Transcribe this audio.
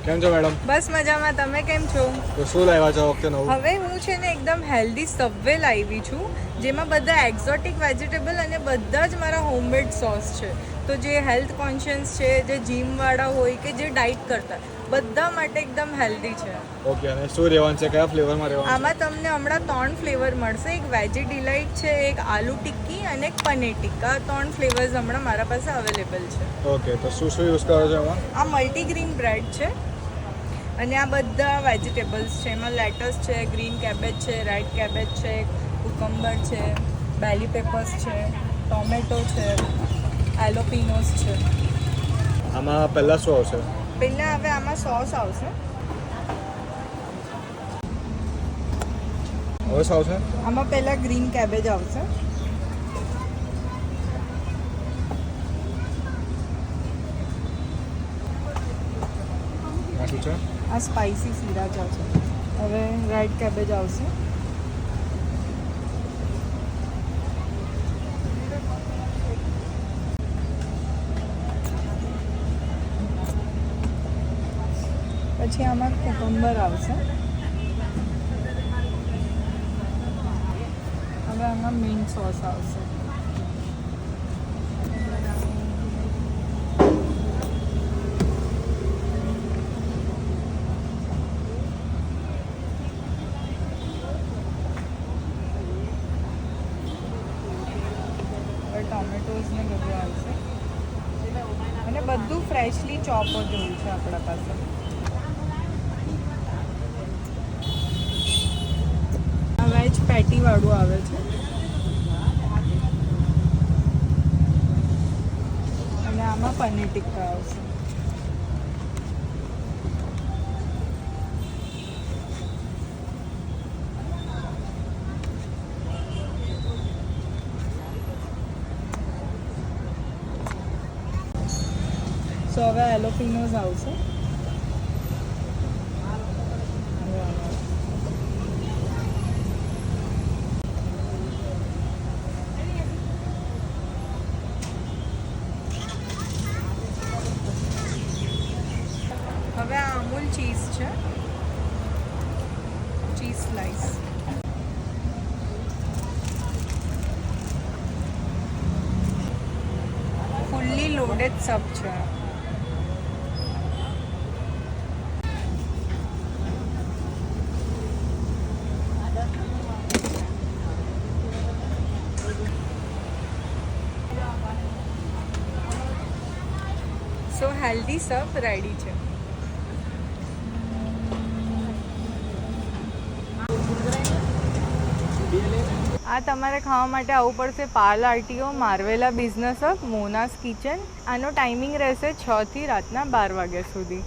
કેમ છો મેડમ? બસ મજામાં. તમે કેમ છો? તો શું લાવ્યા છો વખતે નવું? હવે હું છે ને એકદમ હેલ્ધી સબવે લાવી છું, જેમાં બધા એક્ઝોટિક વેજીટેબલ અને બધા જ મારા હોમમેડ સોસ છે. તો જે હેલ્થ કોન્શિયસ છે, જે જીમવાળા હોય કે જે ડાયટ કરતા, બધા માટે એકદમ હેલ્ધી છે. ઓકે, અને શું રહેવાનું છે? કયા ફ્લેવરમાં રહેવાનું આમાં તમને હમણાં 3 ફ્લેવર મળશે. એક વેજી ડિલાઇટ છે, એક આલુ ટિક્કી અને એક પનીર ટિક્કા. 3 ફ્લેવર્સ હમણાં મારા પાસે અવેલેબલ છે. ઓકે, તો શું શું યુઝ કરો છો એમાં? આ મલ્ટીગ્રીન બ્રેડ છે અને આ બધા વેજીટેબલ્સ છે. એમાં લેટસ છે, ગ્રીન કેબેજ છે, રેડ કેબેજ છે, કુકમ્બર છે, બેલી પેપર્સ છે, ટોમેટો છે, એલોપિનોસ છે. આમાં પહેલાં શું આવશે? પહેલાં હવે આમાં સોસ આવશે. હવે શું આવશે? આમાં પહેલાં ગ્રીન કેબેજ આવશે. આ શું છે? આ સ્પાઇસી સિરાચા છે. હવે રેડ કેબેજ આવશે. પછી આમાં કુકમ્બર આવશે. હવે આમાં મિન્ટ સોસ આવશે. ટોમેટોઝ ને બધું આવશે અને બધું ફ્રેશલી ચોપ જ હોય છે આપણા પાસે. આ વેજ પેટી વાળું આવે છે અને આમાં પનીર ટિક્કા આવશે. સો હવે એલોપિનોઝ આવશે. હવે આ અમૂલ ચીઝ છે, ચીઝ સ્લાઈસ. ફુલ્લી લોડેડ સબ છે. સો હેલ્ધી સબ રેડી છે. આ તમારે ખાવા માટે આવવું પડશે Pal RTO, Marvella business hub, Mona's kitchen. આનો ટાઈમિંગ રહેશે 6 થી રાતના 12 વાગ્યા સુધી.